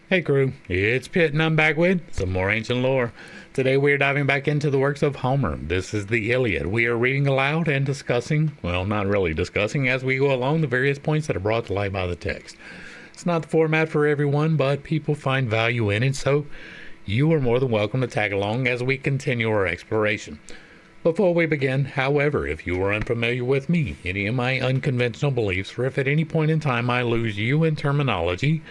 Hey crew, it's Pitt and I'm back with some more ancient lore. Today we are diving back into the works of Homer. This is the Iliad. We are reading aloud and discussing, well, not really discussing, as we go along the various points that are brought to light by the text. It's not the format for everyone, but people find value in it, so you are more than welcome to tag along as we continue our exploration. Before we begin, however, if you are unfamiliar with me, any of my unconventional beliefs, or if at any point in time I lose you in terminology,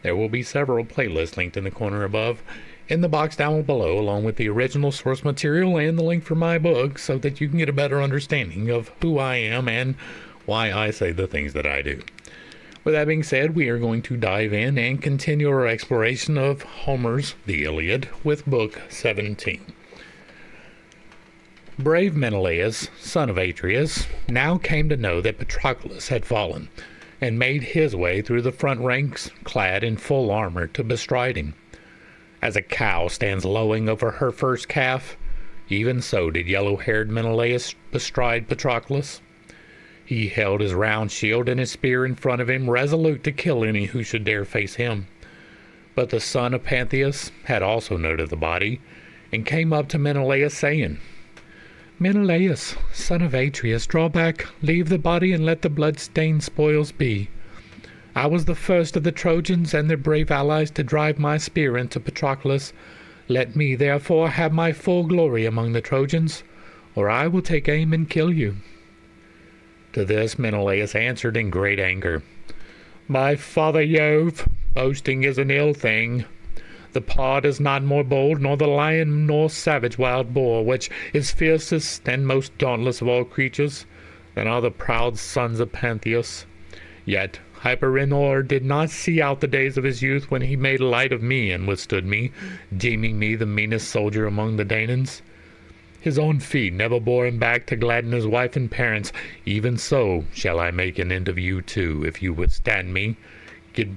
there will be several playlists linked in the corner above, in the box down below, along with the original source material and the link for my book, so that you can get a better understanding of who I am and why I say the things that I do. With that being said, we are going to dive in and continue our exploration of Homer's The Iliad with Book 17. Brave Menelaus, son of Atreus, now came to know that Patroclus had fallen, and made his way through the front ranks, clad in full armor, to bestride him. As a cow stands lowing over her first calf, even so did yellow-haired Menelaus bestride Patroclus. He held his round shield and his spear in front of him, resolute to kill any who should dare face him. But the son of Pantheus had also noted the body, and came up to Menelaus, saying, "Menelaus, son of Atreus, draw back, leave the body, and let the blood-stained spoils be. I was the first of the Trojans and their brave allies to drive my spear into Patroclus. Let me, therefore, have my full glory among the Trojans, or I will take aim and kill you." To this Menelaus answered in great anger, "My father Jove, boasting is an ill thing. The pod is not more bold, nor the lion, nor savage wild boar, which is fiercest and most dauntless of all creatures, than are the proud sons of Pantheus. Yet Hyperenor did not see out the days of his youth when he made light of me and withstood me, deeming me the meanest soldier among the Danaans. His own feet never bore him back to gladden his wife and parents. Even so shall I make an end of you too, if you withstand me. Get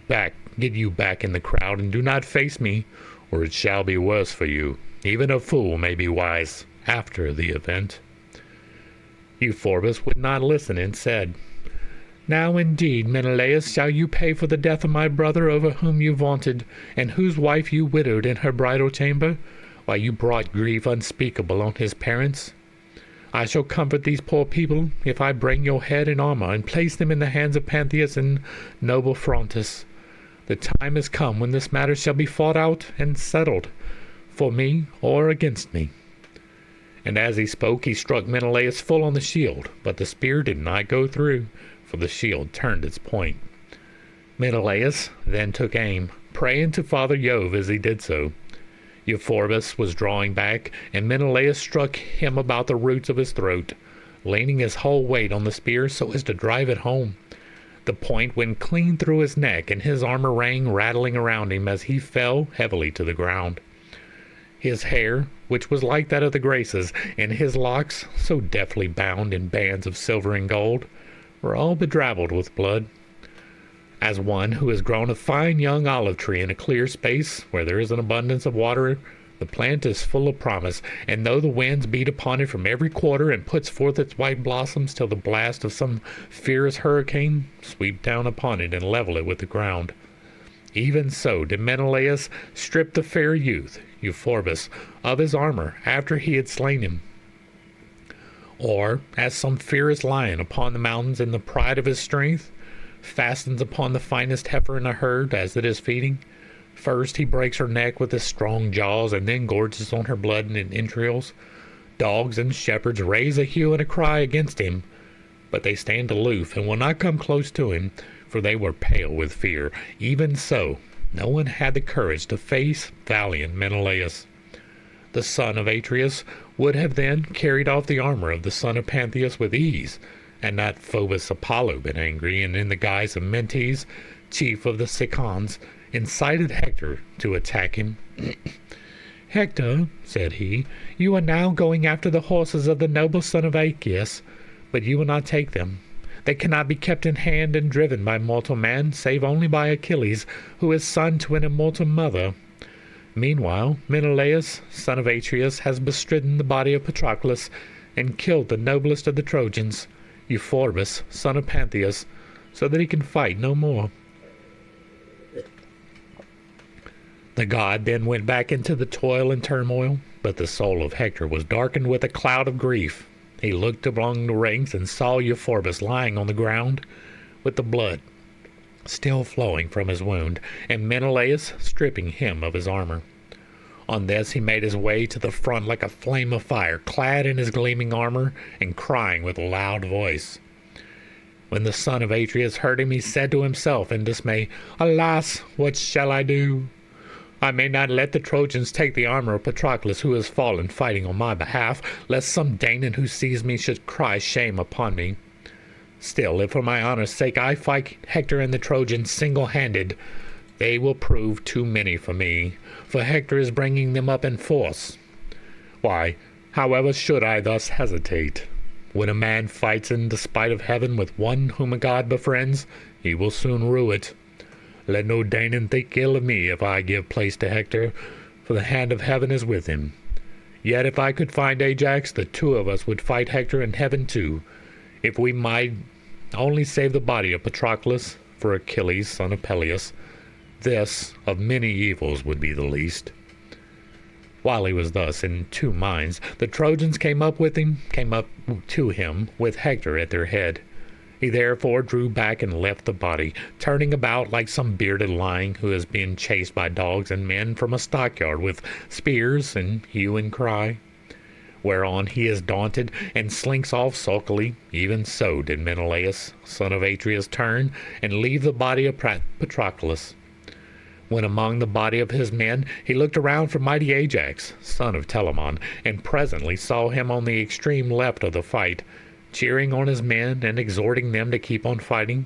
you back in the crowd, and do not face me, or it shall be worse for you. Even a fool may be wise after the event." Euphorbus would not listen, and said, "Now indeed, Menelaus, shall you pay for the death of my brother, over whom you vaunted, and whose wife you widowed in her bridal chamber, while you brought grief unspeakable on his parents? I shall comfort these poor people, if I bring your head and armor, and place them in the hands of Pantheus and noble Phrontis. The time has come when this matter shall be fought out and settled, for me or against me." And as he spoke, he struck Menelaus full on the shield, but the spear did not go through, for the shield turned its point. Menelaus then took aim, praying to Father Jove as he did so. Euphorbus was drawing back, and Menelaus struck him about the roots of his throat, leaning his whole weight on the spear so as to drive it home. The point went clean through his neck, and his armor rang rattling around him as he fell heavily to the ground. His hair, which was like that of the Graces, and his locks, so deftly bound in bands of silver and gold, were all bedrabbled with blood. As one who has grown a fine young olive tree in a clear space where there is an abundance of water, the plant is full of promise, and though the winds beat upon it from every quarter and puts forth its white blossoms till the blast of some fierce hurricane sweep down upon it and level it with the ground, even so did Menelaus strip the fair youth, Euphorbus, of his armor after he had slain him. Or, as some fierce lion upon the mountains in the pride of his strength fastens upon the finest heifer in a herd as it is feeding, first he breaks her neck with his strong jaws, and then gorges on her blood and entrails. Dogs and shepherds raise a hue and a cry against him, but they stand aloof and will not come close to him, for they were pale with fear. Even so, no one had the courage to face valiant Menelaus. The son of Atreus would have then carried off the armor of the son of Pantheus with ease, had not Phobos Apollo been angry, and in the guise of Mentes, chief of the Cicons, incited Hector to attack him. "Hector," said he, "you are now going after the horses of the noble son of Aeacus, but you will not take them. They cannot be kept in hand and driven by mortal man, save only by Achilles, who is son to an immortal mother. Meanwhile, Menelaus, son of Atreus, has bestridden the body of Patroclus, and killed the noblest of the Trojans, Euphorbus, son of Pantheus, so that he can fight no more. The god then went back into the toil and turmoil, but the soul of Hector was darkened with a cloud of grief. He looked among the ranks and saw Euphorbus lying on the ground, with the blood still flowing from his wound, and Menelaus stripping him of his armor. On this he made his way to the front like a flame of fire, clad in his gleaming armor, and crying with a loud voice. When the son of Atreus heard him, he said to himself in dismay, "Alas, what shall I do? I may not let the Trojans take the armor of Patroclus, who has fallen fighting on my behalf, lest some Danaan who sees me should cry shame upon me. Still, if for my honor's sake I fight Hector and the Trojans single-handed, they will prove too many for me, for Hector is bringing them up in force. Why, however should I thus hesitate? When a man fights in despite of heaven with one whom a god befriends, he will soon rue it. Let no Danaan think ill of me if I give place to Hector, for the hand of heaven is with him. Yet if I could find Ajax, the two of us would fight Hector in heaven too, if we might only save the body of Patroclus for Achilles, son of Peleus. This, of many evils, would be the least." While he was thus in two minds, the Trojans came up to him with Hector at their head. He therefore drew back and left the body, turning about like some bearded lion who is being chased by dogs and men from a stockyard with spears and hue and cry. Whereon he is daunted and slinks off sulkily. Even so did Menelaus, son of Atreus, turn and leave the body of Patroclus. When among the body of his men, he looked around for mighty Ajax, son of Telamon, and presently saw him on the extreme left of the fight, cheering on his men and exhorting them to keep on fighting,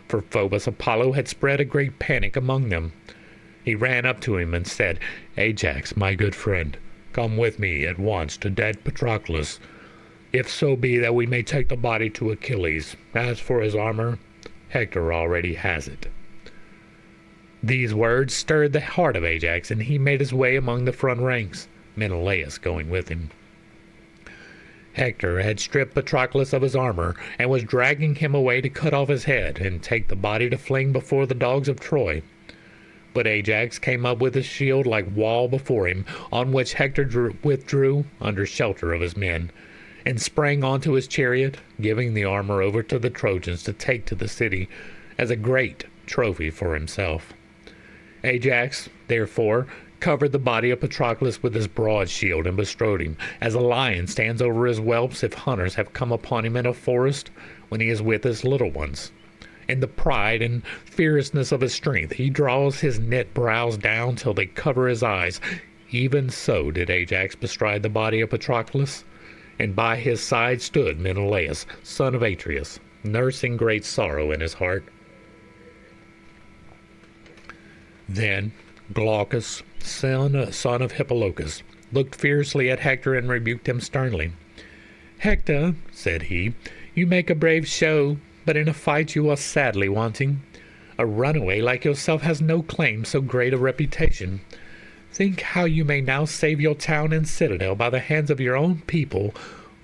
for Phoebus Apollo had spread a great panic among them. He ran up to him and said, "Ajax, my good friend, come with me at once to dead Patroclus, if so be that we may take the body to Achilles. As for his armor, Hector already has it." These words stirred the heart of Ajax, and he made his way among the front ranks, Menelaus going with him. Hector had stripped Patroclus of his armor, and was dragging him away to cut off his head, and take the body to fling before the dogs of Troy. But Ajax came up with his shield like wall before him, on which Hector withdrew under shelter of his men, and sprang onto his chariot, giving the armor over to the Trojans to take to the city as a great trophy for himself. Ajax, therefore, covered the body of Patroclus with his broad shield and bestrode him, as a lion stands over his whelps if hunters have come upon him in a forest when he is with his little ones. In the pride and fierceness of his strength, he draws his knit brows down till they cover his eyes. Even so did Ajax bestride the body of Patroclus, and by his side stood Menelaus, son of Atreus, nursing great sorrow in his heart. Then Glaucus, son of Hippolochus, looked fiercely at Hector and rebuked him sternly. "Hector," said he, "you make a brave show, but in a fight you are sadly wanting. A runaway like yourself has no claim so great a reputation. Think how you may now save your town and citadel by the hands of your own people,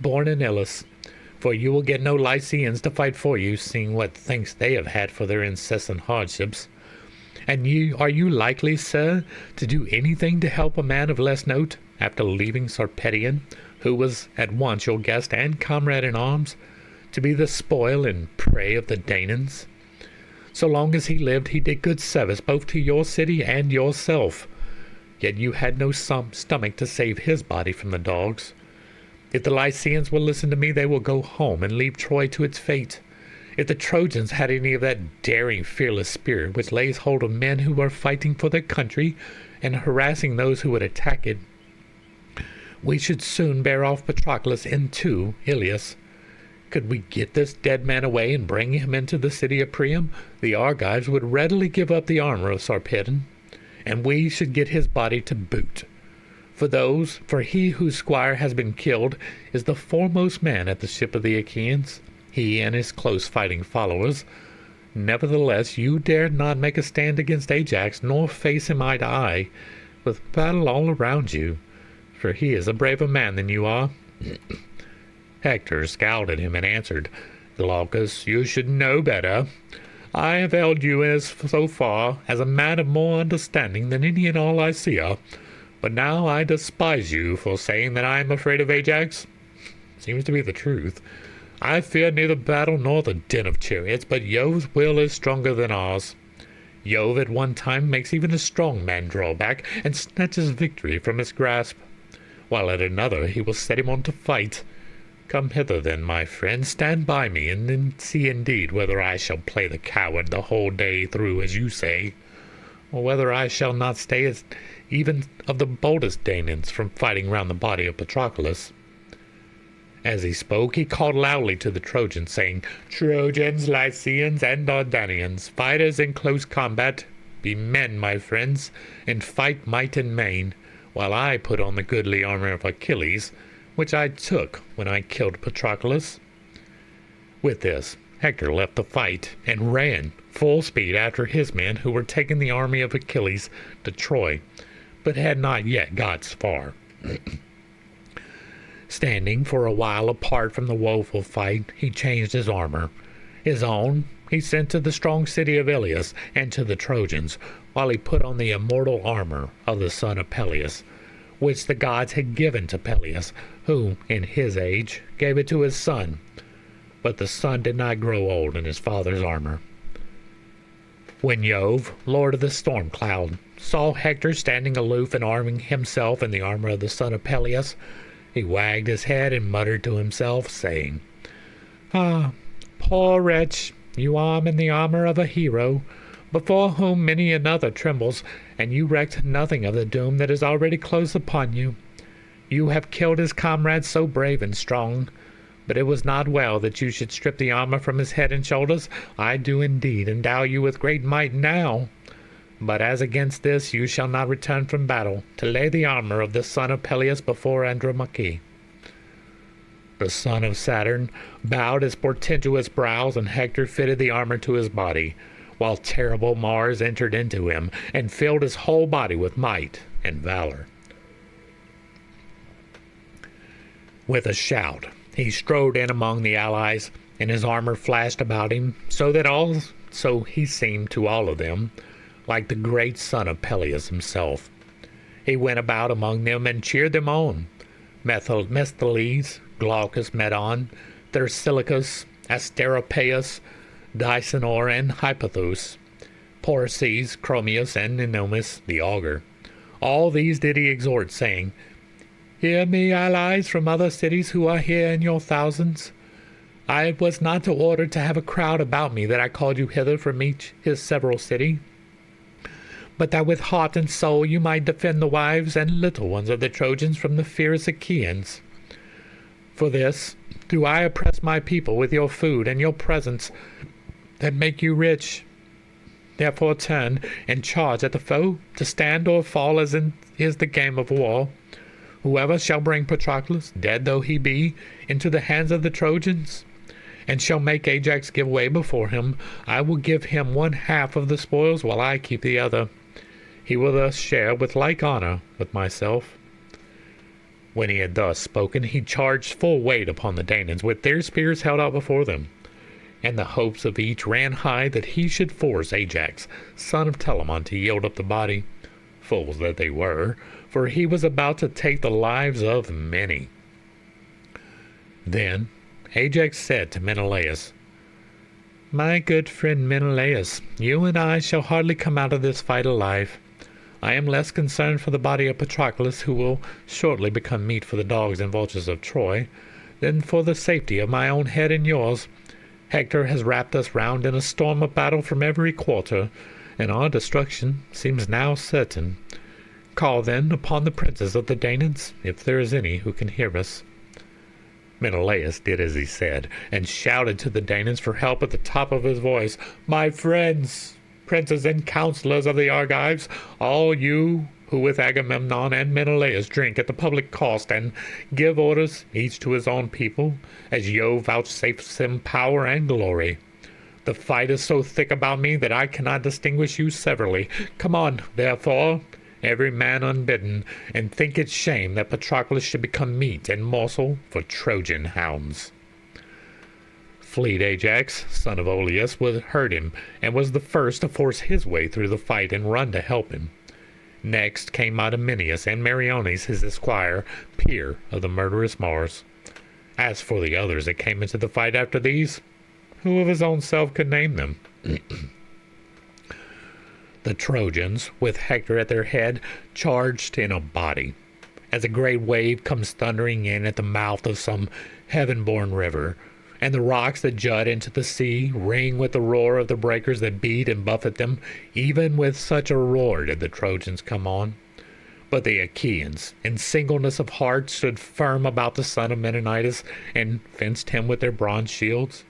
born in Ilus, for you will get no Lycians to fight for you, seeing what thanks they have had for their incessant hardships. And are you likely, sir, to do anything to help a man of less note, after leaving Sarpedion, who was at once your guest and comrade in arms, to be the spoil and prey of the Danaans? So long as he lived, he did good service both to your city and yourself. Yet you had no stomach to save his body from the dogs. If the Lycians will listen to me, they will go home and leave Troy to its fate. If the Trojans had any of that daring, fearless spirit which lays hold of men who are fighting for their country and harassing those who would attack it, we should soon bear off Patroclus into Iliad. Could we get this dead man away and bring him into the city of Priam, the Argives would readily give up the armor of Sarpedon, and we should get his body to boot. For he whose squire has been killed is the foremost man at the ship of the Achaeans, he and his close fighting followers. Nevertheless, you dared not make a stand against Ajax, nor face him eye to eye, with battle all around you, for he is a braver man than you are." Hector scowled at him and answered, "Glaucus, you should know better. I have held you as so far as a man of more understanding than any in all Lycia, but now I despise you for saying that I am afraid of Ajax. Seems to be the truth. I fear neither battle nor the din of chariots, but Jove's will is stronger than ours. Jove at one time makes even a strong man draw back and snatches victory from his grasp, while at another he will set him on to fight. Come hither then, my friend, stand by me, and then see indeed whether I shall play the coward the whole day through, as you say, or whether I shall not stay as even of the boldest Danaans from fighting round the body of Patroclus. As he spoke, he called loudly to the Trojans, saying, Trojans, Lycians, and Dardanians, fighters in close combat, be men, my friends, and fight might and main, while I put on the goodly armor of Achilles, which I took when I killed Patroclus. With this, Hector left the fight and ran full speed after his men who were taking the army of Achilles to Troy, but had not yet got far. Standing for a while apart from the woeful fight, he changed his armor. His own he sent to the strong city of Iliad and to the Trojans, while he put on the immortal armor of the son of Peleus, which the gods had given to Peleus, who, in his age, gave it to his son. But the son did not grow old in his father's armor. When Jove, lord of the storm cloud, saw Hector standing aloof and arming himself in the armor of the son of Peleus, he wagged his head and muttered to himself, saying, Ah, poor wretch, you arm in the armor of a hero, before whom many another trembles, and you recked nothing of the doom that is already close upon you. You have killed his comrade so brave and strong, but it was not well that you should strip the armor from his head and shoulders. I do indeed endow you with great might now. But as against this you shall not return from battle, to lay the armor of the son of Peleus before Andromache. The son of Saturn bowed his portentous brows, and Hector fitted the armor to his body, while terrible Mars entered into him, and filled his whole body with might and valor. With a shout, he strode in among the allies, and his armor flashed about him, so he seemed to all of them like the great son of Peleus himself. He went about among them and cheered them on. Mesthales, Glaucus, Medon, Thersilochus, Asteropaeus, Dicynor, and Hippothous, Poraces, Chromius, and Ennomus the augur. All these did he exhort, saying, Hear me, allies from other cities who are here in your thousands. I was not ordered to have a crowd about me that I called you hither from each his several city, but that with heart and soul you might defend the wives and little ones of the Trojans from the fierce Achaeans. For this do I oppress my people with your food and your presents that make you rich. Therefore turn and charge at the foe, to stand or fall as is the game of war. Whoever shall bring Patroclus, dead though he be, into the hands of the Trojans, and shall make Ajax give way before him, I will give him 1/2 of the spoils, while I keep the other. He will thus share with like honor with myself. When he had thus spoken, he charged full weight upon the Danaans, with their spears held out before them, and the hopes of each ran high that he should force Ajax, son of Telamon, to yield up the body. Fools that they were, for he was about to take the lives of many. Then Ajax said to Menelaus, My good friend Menelaus, you and I shall hardly come out of this fight alive. I am less concerned for the body of Patroclus, who will shortly become meat for the dogs and vultures of Troy, than for the safety of my own head and yours. Hector has wrapped us round in a storm of battle from every quarter, and our destruction seems now certain. Call then upon the princes of the Danaans, if there is any who can hear us. Menelaus did as he said, and shouted to the Danaans for help at the top of his voice. My friends, princes and counselors of the Argives, all you who with Agamemnon and Menelaus drink at the public cost and give orders each to his own people, as Jove vouchsafes him power and glory. The fight is so thick about me that I cannot distinguish you severally. Come on, therefore, every man unbidden, and think it shame that Patroclus should become meat and morsel for Trojan hounds. Fleet Ajax, son of Oileus, heard him, and was the first to force his way through the fight and run to help him. Next came Idomeneus and Meriones, his esquire, peer of the murderous Mars. As for the others that came into the fight after these, who of his own self could name them? The Trojans, with Hector at their head, charged in a body. As a great wave comes thundering in at the mouth of some heaven-born river, and the rocks that jut into the sea ring with the roar of the breakers that beat and buffet them, even with such a roar did the Trojans come on. But the Achaeans, in singleness of heart, stood firm about the son of Menenidas, and fenced him with their bronze shields.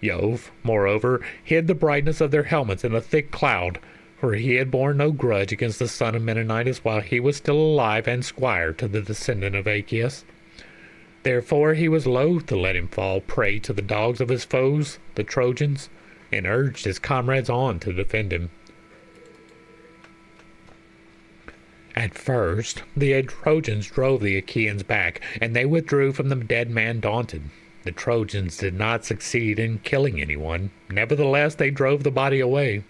Jove, moreover, hid the brightness of their helmets in a thick cloud, for he had borne no grudge against the son of Menenidas while he was still alive and squire to the descendant of Aeacus. Therefore he was loath to let him fall prey to the dogs of his foes, the Trojans, and urged his comrades on to defend him. At first, the Trojans drove the Achaeans back, and they withdrew from the dead man daunted. The Trojans did not succeed in killing anyone. Nevertheless, they drove the body away.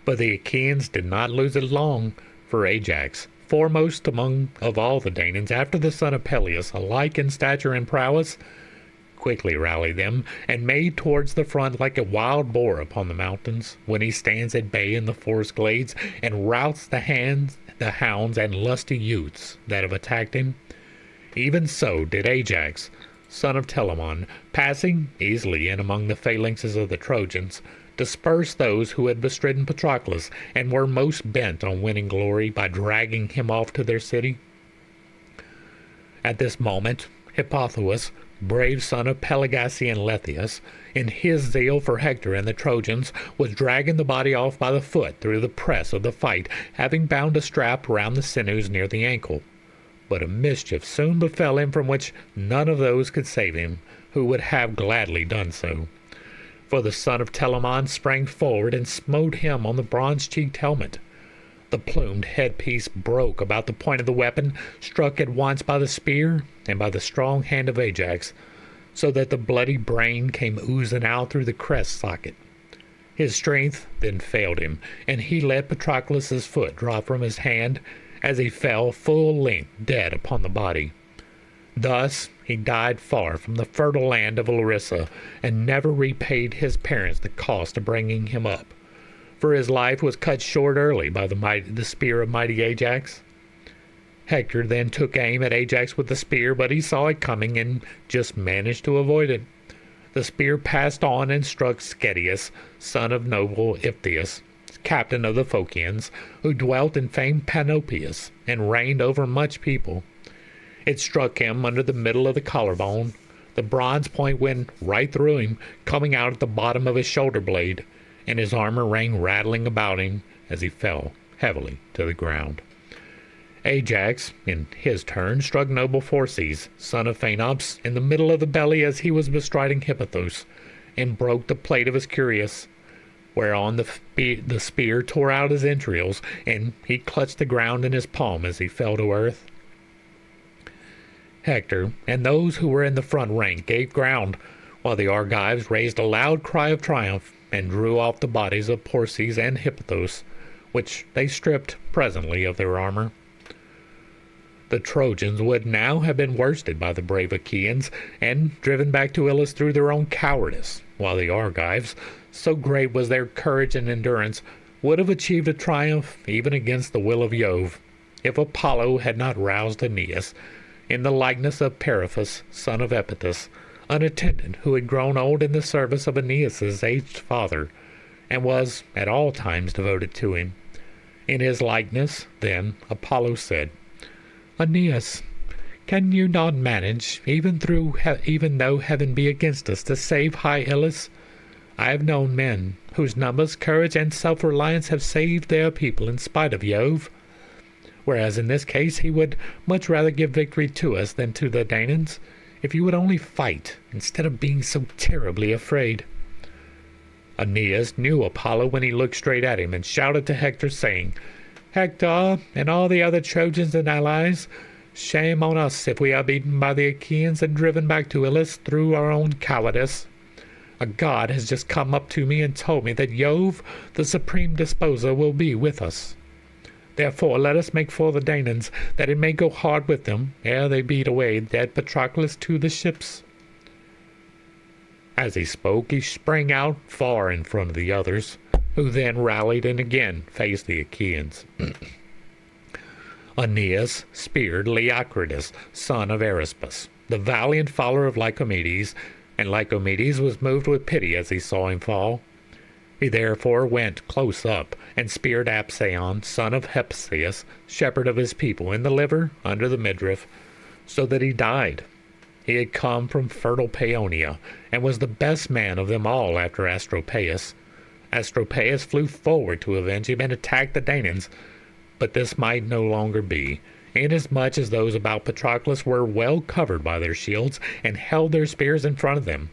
But the Achaeans did not lose it long, for Ajax, foremost of all the Danaans after the son of Peleus, alike in stature and prowess, quickly rallied them, and made towards the front like a wild boar upon the mountains, when he stands at bay in the forest glades, and routs the hounds and lusty youths that have attacked him. Even so did Ajax, son of Telamon, passing easily in among the phalanxes of the Trojans, disperse those who had bestridden Patroclus, and were most bent on winning glory by dragging him off to their city. At this moment, Hippothous, brave son of Pelasgian Lethius, in his zeal for Hector and the Trojans, was dragging the body off by the foot through the press of the fight, having bound a strap round the sinews near the ankle. But a mischief soon befell him from which none of those could save him, who would have gladly done so. For the son of Telamon sprang forward and smote him on the bronze-cheeked helmet. The plumed headpiece broke about the point of the weapon, struck at once by the spear and by the strong hand of Ajax, so that the bloody brain came oozing out through the crest socket. His strength then failed him, and he let Patroclus's foot drop from his hand as he fell full length dead upon the body. Thus he died far from the fertile land of Larissa, and never repaid his parents the cost of bringing him up, for his life was cut short early by the spear of mighty Ajax. Hector then took aim at Ajax with the spear, but he saw it coming and just managed to avoid it. The spear passed on and struck Schedius, son of noble Iphitus, captain of the Phocians, who dwelt in famed Panopeus, and reigned over much people. It struck him under the middle of the collarbone. The bronze point went right through him, coming out at the bottom of his shoulder blade, and his armor rang rattling about him as he fell heavily to the ground. Ajax, in his turn, struck noble Phorcys, son of Phaenops, in the middle of the belly as he was bestriding Hippothous, and broke the plate of his cuirass, whereon the spear tore out his entrails, and he clutched the ground in his palm as he fell to earth. Hector and those who were in the front rank gave ground, while the Argives raised a loud cry of triumph and drew off the bodies of Phorcys and Hippothous, which they stripped presently of their armor. The Trojans would now have been worsted by the brave Achaeans and driven back to Ilus through their own cowardice, while the Argives, so great was their courage and endurance, would have achieved a triumph even against the will of Jove, if Apollo had not roused Aeneas, in the likeness of Periphas, son of Epytus, an attendant who had grown old in the service of Aeneas's aged father, and was at all times devoted to him. In his likeness, then, Apollo said, "Aeneas, can you not manage, even though heaven be against us, to save high Ilus? I have known men whose numbers, courage, and self-reliance have saved their people in spite of Jove. Whereas in this case he would much rather give victory to us than to the Danaans, if you would only fight, instead of being so terribly afraid." Aeneas knew Apollo when he looked straight at him, and shouted to Hector, saying, "Hector, and all the other Trojans and allies, shame on us if we are beaten by the Achaeans and driven back to Ilus through our own cowardice. A god has just come up to me and told me that Jove, the supreme disposer, will be with us. Therefore let us make for the Danaans, that it may go hard with them, ere they beat away dead Patroclus to the ships." As he spoke, he sprang out far in front of the others, who then rallied and again faced the Achaeans. Aeneas speared Leocritus, son of Arispus, the valiant follower of Lycomedes, and Lycomedes was moved with pity as he saw him fall. He therefore went close up and speared Absaon, son of Hephaestus, shepherd of his people, in the liver under the midriff, so that he died. He had come from fertile Paeonia, and was the best man of them all after Astropaeus. Astropaeus flew forward to avenge him and attack the Danaans, but this might no longer be, inasmuch as those about Patroclus were well covered by their shields and held their spears in front of them.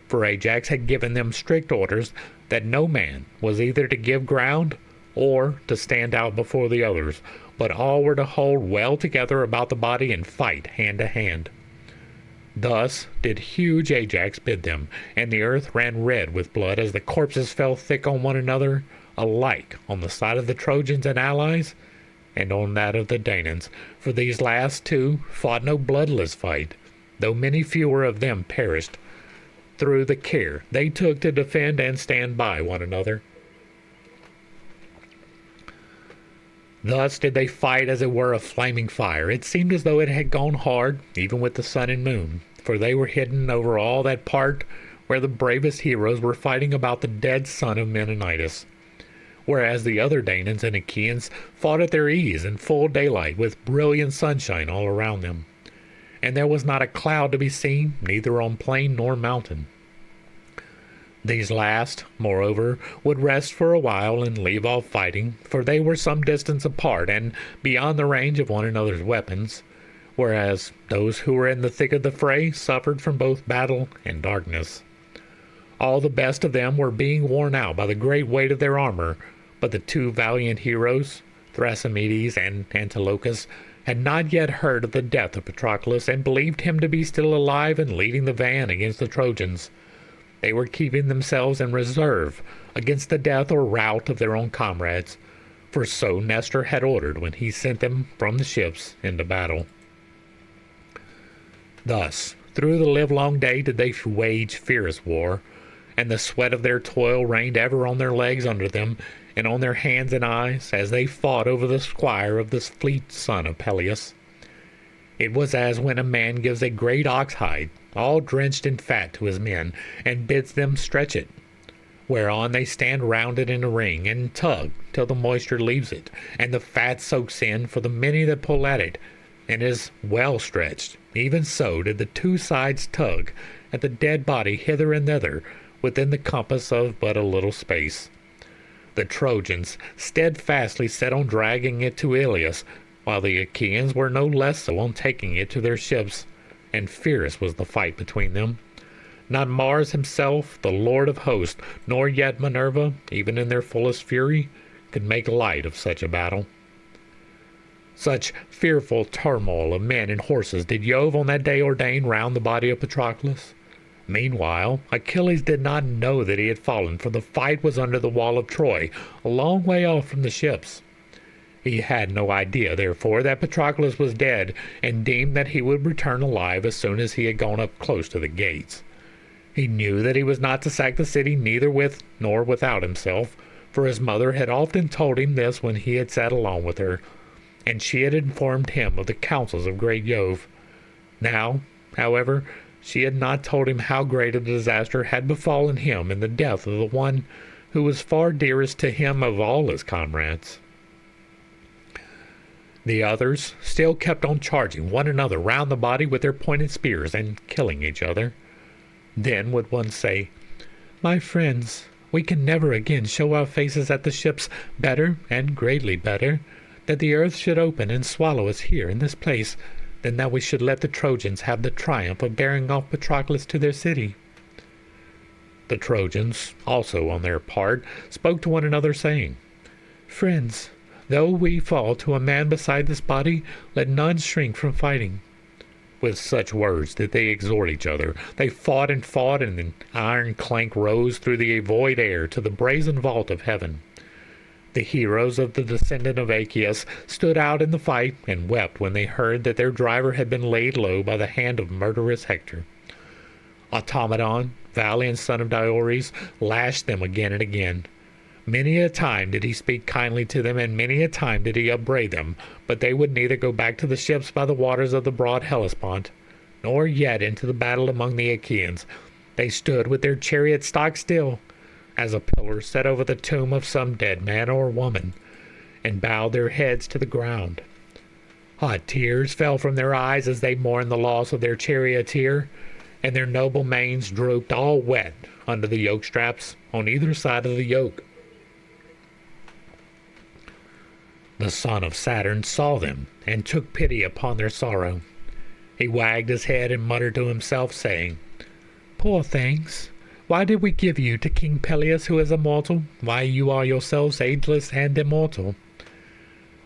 For Ajax had given them strict orders that no man was either to give ground or to stand out before the others, but all were to hold well together about the body and fight hand to hand. Thus did huge Ajax bid them, and the earth ran red with blood as the corpses fell thick on one another, alike on the side of the Trojans and allies, and on that of the Danaans, for these last two fought no bloodless fight, though many fewer of them perished, through the care they took to defend and stand by one another. Thus did they fight as it were a flaming fire. It seemed as though it had gone hard, even with the sun and moon, for they were hidden over all that part where the bravest heroes were fighting about the dead son of Menenidas, whereas the other Danaans and Achaeans fought at their ease in full daylight with brilliant sunshine all around them, and there was not a cloud to be seen, neither on plain nor mountain. These last, moreover, would rest for a while and leave off fighting, for they were some distance apart and beyond the range of one another's weapons, whereas those who were in the thick of the fray suffered from both battle and darkness. All the best of them were being worn out by the great weight of their armor, but the two valiant heroes, Thrasymedes and Antilochus, had not yet heard of the death of Patroclus and believed him to be still alive and leading the van against the Trojans. They were keeping themselves in reserve against the death or rout of their own comrades, for so Nestor had ordered when he sent them from the ships into battle. Thus, through the livelong day did they wage fierce war, and the sweat of their toil rained ever on their legs under them, and on their hands and eyes, as they fought over the squire of the fleet son of Peleus. It was as when a man gives a great ox hide, all drenched in fat, to his men, and bids them stretch it, whereon they stand round it in a ring, and tug till the moisture leaves it, and the fat soaks in for the many that pull at it, and is well stretched. Even so did the two sides tug at the dead body hither and thither, within the compass of but a little space. The Trojans steadfastly set on dragging it to Iliad, while the Achaeans were no less so on taking it to their ships, and fierce was the fight between them. Not Mars himself, the Lord of hosts, nor yet Minerva, even in their fullest fury, could make light of such a battle. Such fearful turmoil of men and horses did Jove on that day ordain round the body of Patroclus. Meanwhile, Achilles did not know that he had fallen, for the fight was under the wall of Troy, a long way off from the ships. He had no idea, therefore, that Patroclus was dead, and deemed that he would return alive as soon as he had gone up close to the gates. He knew that he was not to sack the city neither with nor without himself, for his mother had often told him this when he had sat alone with her, and she had informed him of the counsels of great Jove. Now, however, she had not told him how great a disaster had befallen him in the death of the one who was far dearest to him of all his comrades. The others still kept on charging one another round the body with their pointed spears and killing each other. Then would one say, "My friends, we can never again show our faces at the ships. Better, and greatly better, that the earth should open and swallow us here in this place, than that we should let the Trojans have the triumph of bearing off Patroclus to their city." The Trojans also on their part spoke to one another, saying, "Friends, though we fall to a man beside this body, let none shrink from fighting. With such words did they exhort each other. They fought, and the iron clank rose through the void air to the brazen vault of heaven. The heroes of the descendant of Aeacus stood out in the fight and wept when they heard that their driver had been laid low by the hand of murderous Hector. Automedon, valiant son of Diores, lashed them again and again. Many a time did he speak kindly to them, and many a time did he upbraid them, but they would neither go back to the ships by the waters of the broad Hellespont, nor yet into the battle among the Achaeans. They stood with their chariots stock still, as a pillar set over the tomb of some dead man or woman, and bowed their heads to the ground. Hot tears fell from their eyes as they mourned the loss of their charioteer, and their noble manes drooped all wet under the yoke straps on either side of the yoke. The son of Saturn saw them, and took pity upon their sorrow. He wagged his head and muttered to himself, saying, "Poor things! Why did we give you to King Peleus, who is immortal, while you are yourselves ageless and immortal?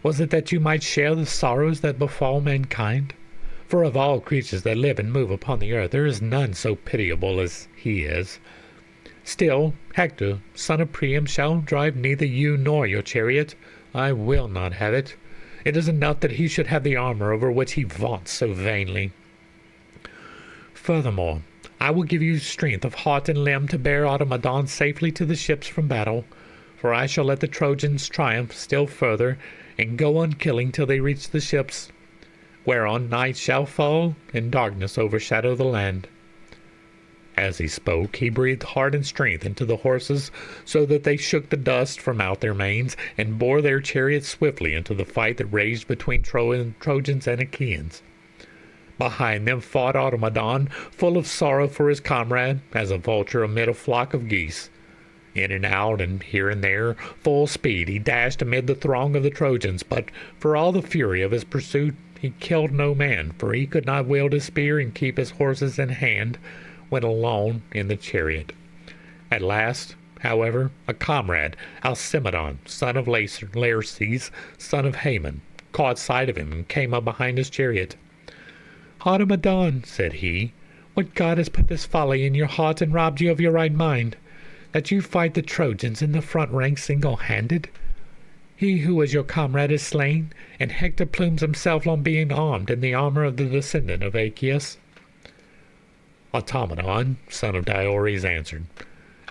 Was it that you might share the sorrows that befall mankind? For of all creatures that live and move upon the earth, there is none so pitiable as he is. Still, Hector, son of Priam, shall drive neither you nor your chariot. I will not have it. It is enough that he should have the armor over which he vaunts so vainly. Furthermore, I will give you strength of heart and limb to bear Automedon safely to the ships from battle, for I shall let the Trojans triumph still further, and go on killing till they reach the ships, whereon night shall fall and darkness overshadow the land." As he spoke, he breathed heart and strength into the horses, so that they shook the dust from out their manes, and bore their chariots swiftly into the fight that raged between Trojans and Achaeans. Behind them fought Automedon, full of sorrow for his comrade, as a vulture amid a flock of geese. In and out, and here and there, full speed, he dashed amid the throng of the Trojans, but for all the fury of his pursuit, he killed no man, for he could not wield his spear and keep his horses in hand when alone in the chariot. At last, however, a comrade, Alcimedon, son of Laerces, son of Haemon, caught sight of him and came up behind his chariot. "Automedon," said he, "what god has put this folly in your heart and robbed you of your right mind, that you fight the Trojans in the front rank single-handed? He who was your comrade is slain, and Hector plumes himself on being armed in the armor of the descendant of Aeacus." Automedon, son of Diores, answered,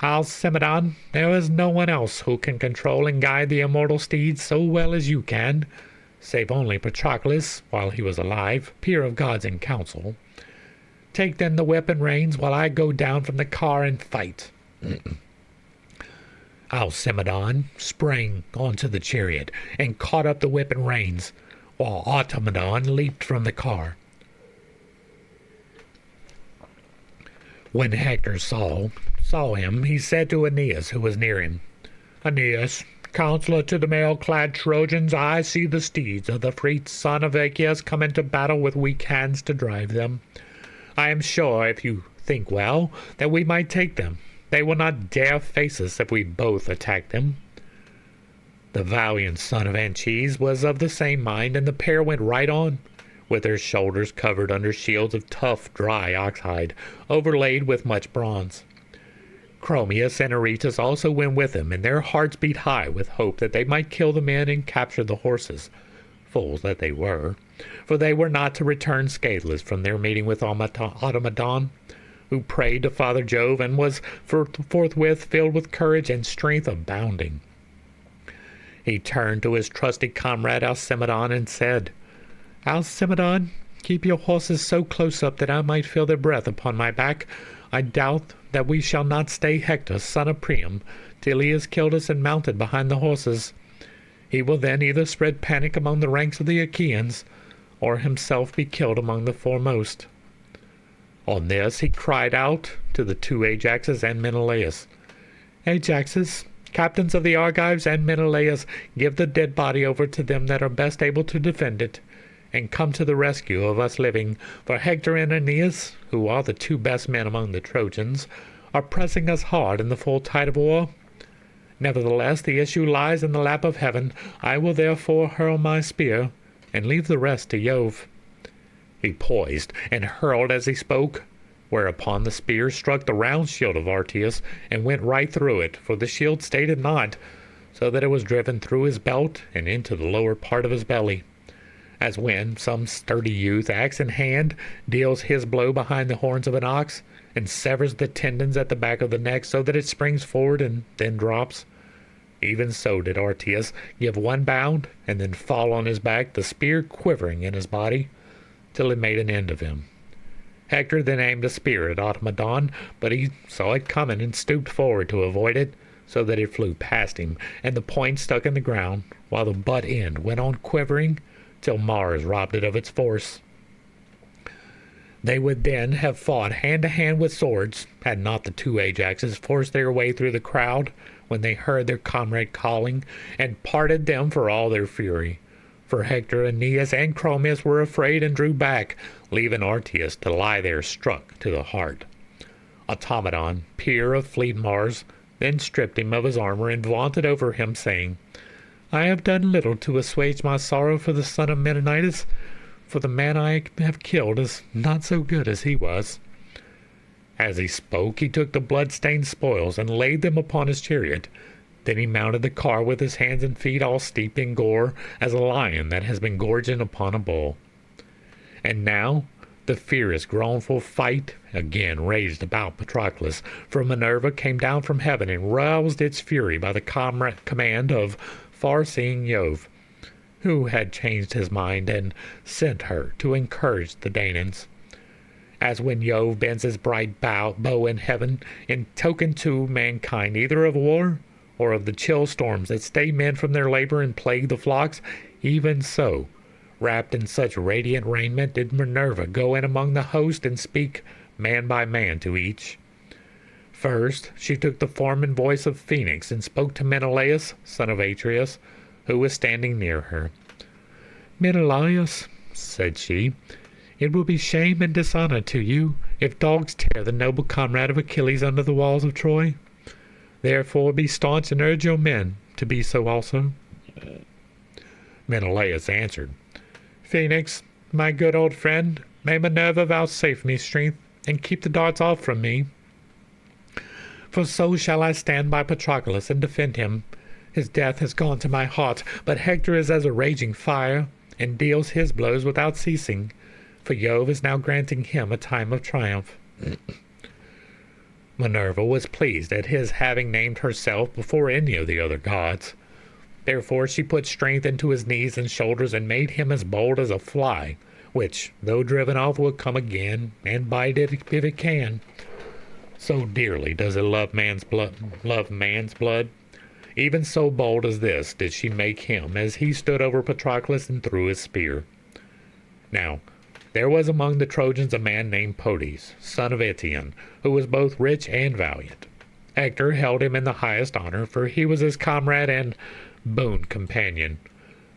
"Alcimedon, there is no one else who can control and guide the immortal steeds so well as you can, save only Patroclus, while he was alive, peer of gods in council. Take then the whip and reins, while I go down from the car and fight." Alcimedon sprang onto the chariot and caught up the whip and reins, while Automedon leaped from the car. When Hector saw him, he said to Aeneas, who was near him, "Aeneas, counselor to the mail-clad Trojans, I see the steeds of the fleet son of Aeacus come into battle with weak hands to drive them. I am sure, if you think well, that we might take them. They will not dare face us if we both attack them." The valiant son of Anchises was of the same mind, and the pair went right on, with their shoulders covered under shields of tough, dry oxhide, overlaid with much bronze. Chromius and Aretus also went with them, and their hearts beat high with hope that they might kill the men and capture the horses. Fools that they were, for they were not to return scatheless from their meeting with Automedon, who prayed to Father Jove and was forthwith filled with courage and strength abounding. He turned to his trusty comrade Alcimedon and said, "Alcimedon, keep your horses so close up that I might feel their breath upon my back. I doubt that we shall not stay Hector, son of Priam, till he has killed us and mounted behind the horses. He will then either spread panic among the ranks of the Achaeans, or himself be killed among the foremost." On this he cried out to the two Ajaxes and Menelaus, "Ajaxes, captains of the Argives, and Menelaus, give the dead body over to them that are best able to defend it, and come to the rescue of us living, for Hector and Aeneas, who are the two best men among the Trojans, are pressing us hard in the full tide of war. Nevertheless, the issue lies in the lap of heaven. I will therefore hurl my spear, and leave the rest to Jove." He poised and hurled as he spoke, whereupon the spear struck the round shield of Artius and went right through it, for the shield stayed at naught, so that it was driven through his belt and into the lower part of his belly, as when some sturdy youth, axe in hand, deals his blow behind the horns of an ox, and severs the tendons at the back of the neck so that it springs forward and then drops. Even so did Artius give one bound and then fall on his back, the spear quivering in his body, till it made an end of him. Hector then aimed a spear at Automedon, but he saw it coming and stooped forward to avoid it, so that it flew past him, and the point stuck in the ground, while the butt end went on quivering till Mars robbed it of its force. They would then have fought hand to hand with swords, had not the two Ajaxes forced their way through the crowd when they heard their comrade calling, and parted them for all their fury. For Hector, Aeneas, and Chromius were afraid and drew back, leaving Artius to lie there struck to the heart. Automedon, peer of fleet Mars, then stripped him of his armor and vaunted over him, saying, "I have done little to assuage my sorrow for the son of Menenidas, for the man I have killed is not so good as he was." As he spoke, he took the blood-stained spoils and laid them upon his chariot. Then he mounted the car with his hands and feet all steeped in gore, as a lion that has been gorging upon a bull. And now the fierce, groanful fight again raged about Patroclus, for Minerva came down from heaven and roused its fury by the command of far-seeing Jove, who had changed his mind and sent her to encourage the Danaans. As when Jove bends his bright bow in heaven in token to mankind either of war or of the chill storms that stay men from their labor and plague the flocks, even so, wrapped in such radiant raiment, did Minerva go in among the host and speak man by man to each. First she took the form and voice of Phoenix and spoke to Menelaus, son of Atreus, who was standing near her. "Menelaus," said she, "it will be shame and dishonor to you if dogs tear the noble comrade of Achilles under the walls of Troy. Therefore be staunch and urge your men to be so also." Menelaus answered, "Phoenix, my good old friend, may Minerva vouchsafe me strength and keep the darts off from me. For so shall I stand by Patroclus and defend him. His death has gone to my heart, but Hector is as a raging fire, and deals his blows without ceasing, for Jove is now granting him a time of triumph." Minerva was pleased at his having named herself before any of the other gods. Therefore she put strength into his knees and shoulders and made him as bold as a fly, which, though driven off, will come again and bite it if it can. So dearly does it love man's blood. Even so bold as this did she make him as he stood over Patroclus and threw his spear. Now there was among the Trojans a man named Podes, son of Eetion, who was both rich and valiant. Hector held him in the highest honor, for he was his comrade and boon companion.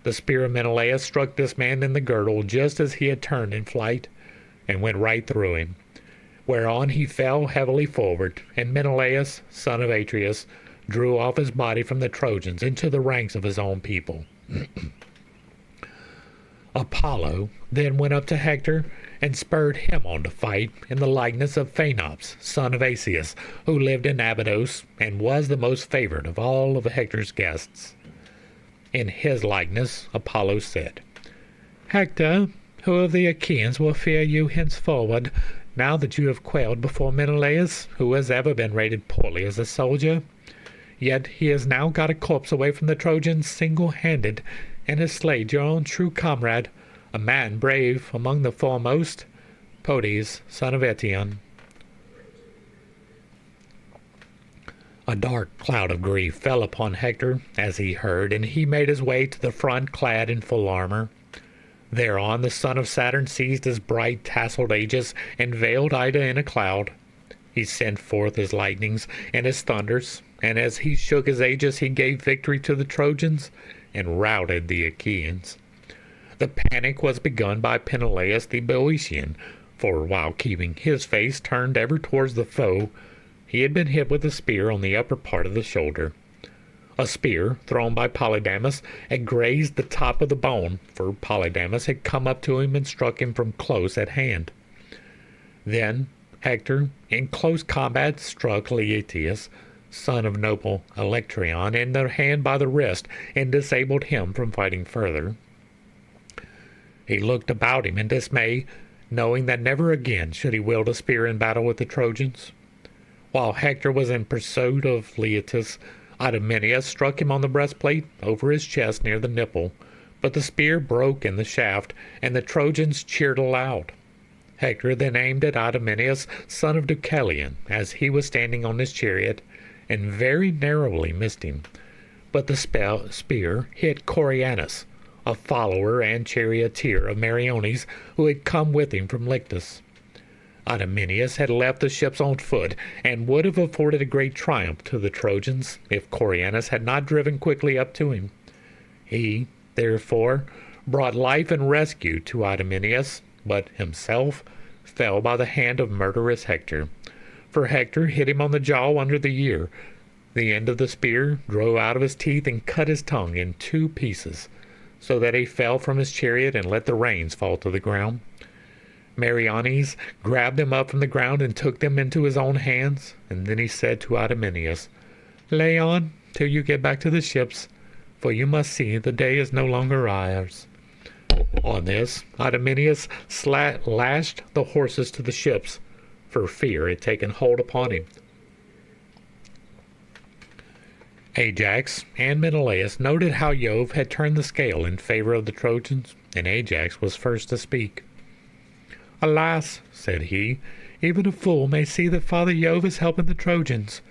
The spear of Menelaus struck this man in the girdle just as he had turned in flight, and went right through him, whereon he fell heavily forward, and Menelaus, son of Atreus, drew off his body from the Trojans into the ranks of his own people. Apollo then went up to Hector and spurred him on to fight in the likeness of Phaenops, son of Asius, who lived in Abydos and was the most favored of all of Hector's guests. In his likeness Apollo said, "Hector, who of the Achaeans will fear you henceforward, now that you have quailed before Menelaus, who has ever been rated poorly as a soldier? Yet he has now got a corpse away from the Trojans single-handed, and has slayed your own true comrade, a man brave among the foremost, Podes, son of Eetion." A dark cloud of grief fell upon Hector as he heard, and he made his way to the front clad in full armor. Thereon the son of Saturn seized his bright tasseled aegis and veiled Ida in a cloud. He sent forth his lightnings and his thunders, and as he shook his aegis he gave victory to the Trojans and routed the Achaeans. The panic was begun by Peneleus the Boeotian, for while keeping his face turned ever towards the foe, he had been hit with a spear on the upper part of the shoulder. A spear thrown by Polydamas had grazed the top of the bone, for Polydamas had come up to him and struck him from close at hand. Then Hector, in close combat, struck Laertius, son of noble Electreon, in the hand by the wrist, and disabled him from fighting further. He looked about him in dismay, knowing that never again should he wield a spear in battle with the Trojans. While Hector was in pursuit of Laertius, Idomeneus struck him on the breastplate over his chest near the nipple, but the spear broke in the shaft, and the Trojans cheered aloud. Hector then aimed at Idomeneus, son of Deucalion, as he was standing on his chariot, and very narrowly missed him. But the spear hit Corianus, a follower and charioteer of Meriones, who had come with him from Lyctus. Idomeneus had left the ships on foot, and would have afforded a great triumph to the Trojans if Corianus had not driven quickly up to him. He, therefore, brought life and rescue to Idomeneus, but himself fell by the hand of murderous Hector. For Hector hit him on the jaw under the ear. The end of the spear drove out of his teeth and cut his tongue in 2 pieces, so that he fell from his chariot and let the reins fall to the ground. Meriones grabbed them up from the ground and took them into his own hands, and then he said to Idomeneus, "Lay on till you get back to the ships, for you must see the day is no longer ours." On this, Idomeneus lashed the horses to the ships, for fear had taken hold upon him. Ajax and Menelaus noted how Jove had turned the scale in favor of the Trojans, and Ajax was first to speak. "Alas," said he, "even a fool may see that Father Jove is helping the Trojans.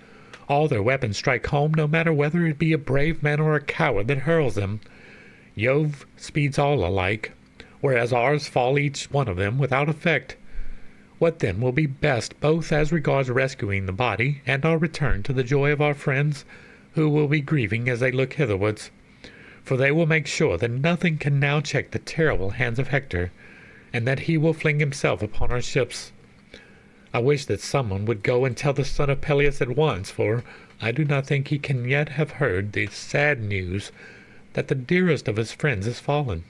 All their weapons strike home, no matter whether it be a brave man or a coward that hurls them. Jove speeds all alike, whereas ours fall each one of them without effect. What then will be best both as regards rescuing the body and our return to the joy of our friends, who will be grieving as they look hitherwards? For they will make sure that nothing can now check the terrible hands of Hector, and that he will fling himself upon our ships. I wish that someone would go and tell the son of Peleus at once, for I do not think he can yet have heard the sad news that the dearest of his friends is fallen.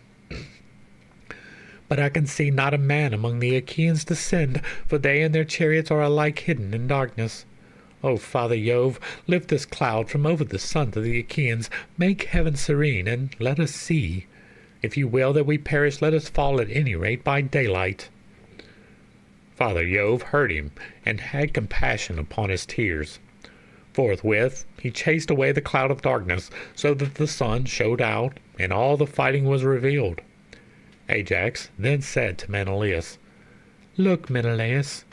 But I can see not a man among the Achaeans to send, for they and their chariots are alike hidden in darkness. O Father Jove, lift this cloud from over the sons of the Achaeans, make heaven serene, and let us see. If you will that we perish, let us fall at any rate by daylight." Father Jove heard him, and had compassion upon his tears. Forthwith he chased away the cloud of darkness, so that the sun showed out, and all the fighting was revealed. Ajax then said to Menelaus, "Look, Menelaus,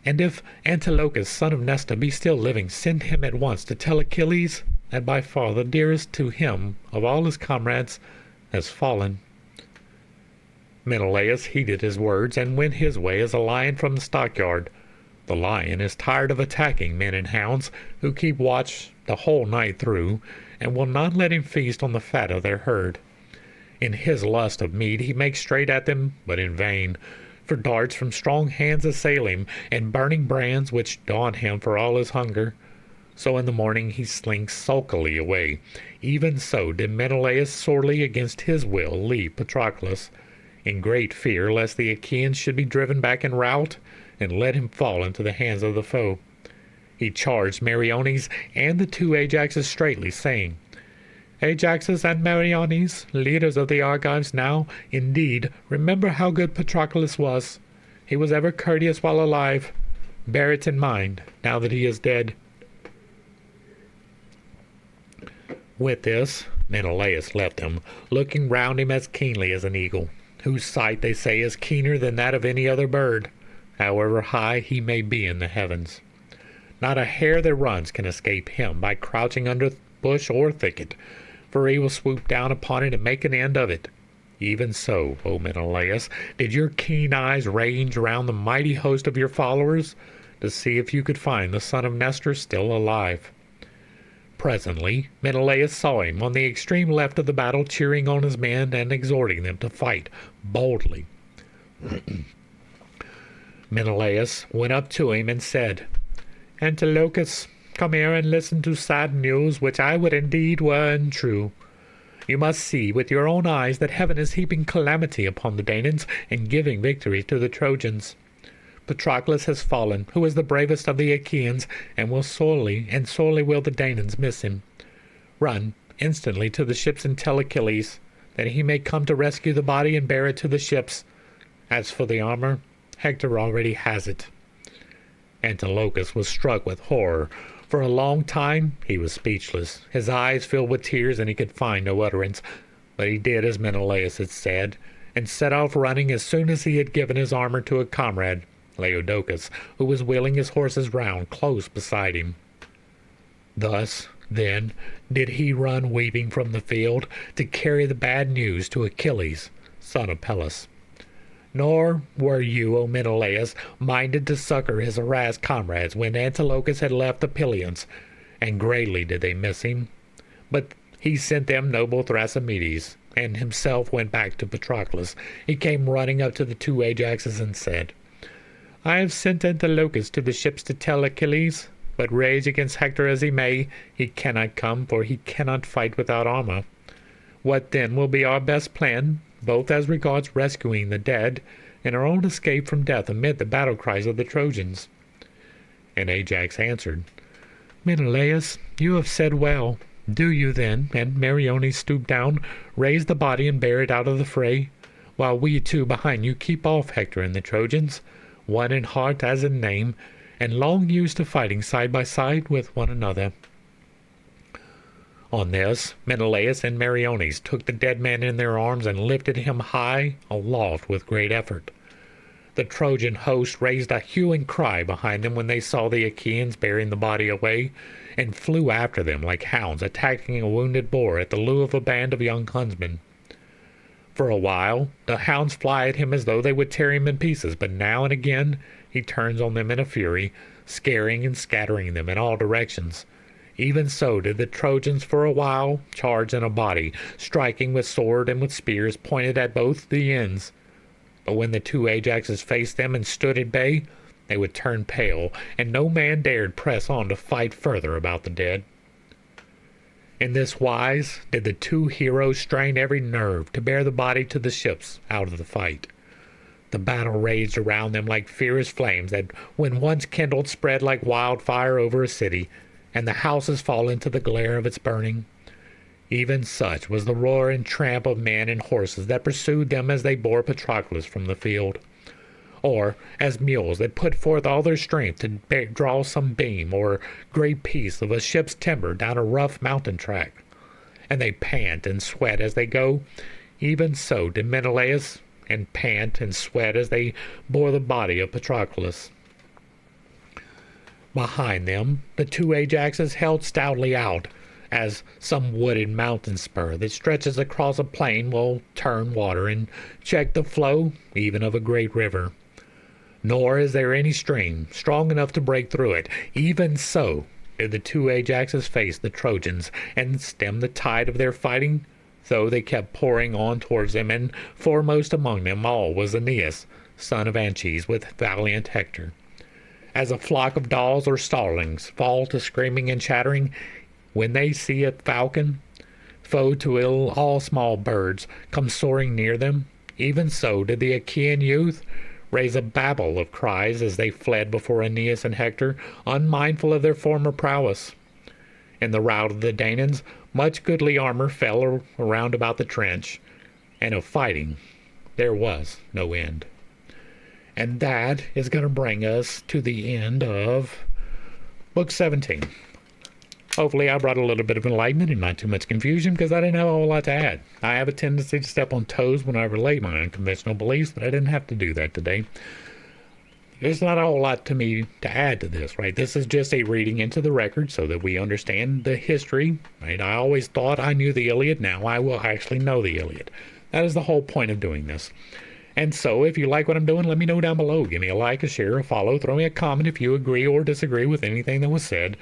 and if Antilochus, son of Nestor, be still living, send him at once to tell Achilles that by far the dearest to him of all his comrades has fallen." Menelaus heeded his words, and went his way as a lion from the stockyard. The lion is tired of attacking men and hounds, who keep watch the whole night through, and will not let him feast on the fat of their herd. In his lust of meat he makes straight at them, but in vain, for darts from strong hands assail him, and burning brands which daunt him for all his hunger. So in the morning he slinks sulkily away. Even so did Menelaus sorely against his will leave Patroclus, in great fear lest the Achaeans should be driven back in rout, and let him fall into the hands of the foe. He charged Meriones and the 2 Ajaxes straightly, saying, "Ajaxes and Meriones, leaders of the Argives, now, indeed, remember how good Patroclus was. He was ever courteous while alive. Bear it in mind, now that he is dead." With this, Menelaus left him, looking round him as keenly as an eagle, whose sight, they say, is keener than that of any other bird, however high he may be in the heavens. Not a hare that runs can escape him by crouching under bush or thicket, for he will swoop down upon it and make an end of it. Even so, O Menelaus, did your keen eyes range round the mighty host of your followers, to see if you could find the son of Nestor still alive. Presently Menelaus saw him on the extreme left of the battle, cheering on his men and exhorting them to fight boldly. Menelaus went up to him and said, "Antilochus, come here and listen to sad news, which I would indeed were untrue. You must see with your own eyes that heaven is heaping calamity upon the Danaans and giving victory to the Trojans. Patroclus has fallen, who is the bravest of the Achaeans, and sorely will the Danaans miss him. Run instantly to the ships and tell Achilles that he may come to rescue the body and bear it to the ships. As for the armor, Hector already has it." Antilochus was struck with horror. For a long time he was speechless. His eyes filled with tears, and he could find no utterance. But he did as Menelaus had said, and set off running as soon as he had given his armor to a comrade, Laodocus, who was wheeling his horses round close beside him. Thus, then, did he run weeping from the field to carry the bad news to Achilles, son of Peleus. Nor were you, O Menelaus, minded to succor his harassed comrades when Antilochus had left the Pylians, and greatly did they miss him. But he sent them noble Thrasymedes, and himself went back to Patroclus. He came running up to the two Ajaxes and said, "I have sent Antilochus to the ships to tell Achilles, but rage against Hector as he may, he cannot come, for he cannot fight without armor. What then will be our best plan, both as regards rescuing the dead and our own escape from death amid the battle cries of the Trojans?" And Ajax answered, "Menelaus, you have said well. Do you then, and Meriones stoop down, raise the body and bear it out of the fray, while we two behind you keep off Hector and the Trojans, one in heart as in name, and long used to fighting side by side with one another." On this, Menelaus and Meriones took the dead man in their arms and lifted him high aloft with great effort. The Trojan host raised a hue and cry behind them when they saw the Achaeans bearing the body away, and flew after them like hounds attacking a wounded boar at the loo of a band of young huntsmen. For a while, the hounds fly at him as though they would tear him in pieces, but now and again he turns on them in a fury, scaring and scattering them in all directions. Even so did the Trojans for a while charge in a body, striking with sword and with spears pointed at both the ends. But when the two Ajaxes faced them and stood at bay, they would turn pale, and no man dared press on to fight further about the dead. In this wise did the two heroes strain every nerve to bear the body to the ships out of the fight. The battle raged around them like fierce flames that, when once kindled, spread like wildfire over a city, and the houses fall into the glare of its burning. Even such was the roar and tramp of men and horses that pursued them as they bore Patroclus from the field, or as mules that put forth all their strength to draw some beam or great piece of a ship's timber down a rough mountain track, and they pant and sweat as they go. Even so did Menelaus and pant and sweat as they bore the body of Patroclus. Behind them, the two Ajaxes held stoutly out, as some wooded mountain spur that stretches across a plain will turn water and check the flow even of a great river. Nor is there any stream strong enough to break through it. Even so did the two Ajaxes face the Trojans and stem the tide of their fighting, though they kept pouring on towards them, and foremost among them all was Aeneas, son of Anchises, with valiant Hector. As a flock of daws or starlings fall to screaming and chattering when they see a falcon, foe to all small birds, come soaring near them, even so did the Achaean youth raise a babel of cries as they fled before Aeneas and Hector, unmindful of their former prowess. In the rout of the Danaans, much goodly armor fell around about the trench, and of fighting there was no end. And that is going to bring us to the end of Book 17. Hopefully I brought a little bit of enlightenment and not too much confusion, because I didn't have a whole lot to add. I have a tendency to step on toes when I relate my unconventional beliefs, but I didn't have to do that today. There's not a whole lot to me to add to this, right? This is just a reading into the record so that we understand the history, right? I always thought I knew the Iliad. Now I will actually know the Iliad. That is the whole point of doing this. And so, if you like what I'm doing, let me know down below. Give me a like, a share, a follow. Throw me a comment if you agree or disagree with anything that was said.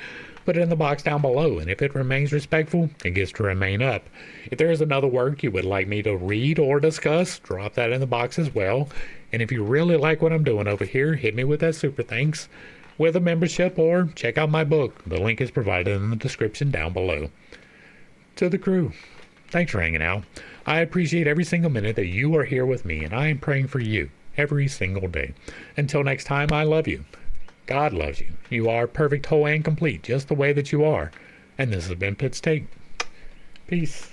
Put it in the box down below, and if it remains respectful, it gets to remain up. If there is another work you would like me to read or discuss, drop that in the box as well. And if you really like what I'm doing over here, hit me with that super thanks. with a membership or check out my book. The link is provided in the description down below. To the crew, thanks for hanging out. I appreciate every single minute that you are here with me, and I am praying for you every single day. Until next time, I love you. God loves you. You are perfect, whole, and complete, just the way that you are. And this has been Pitt's Take. Peace.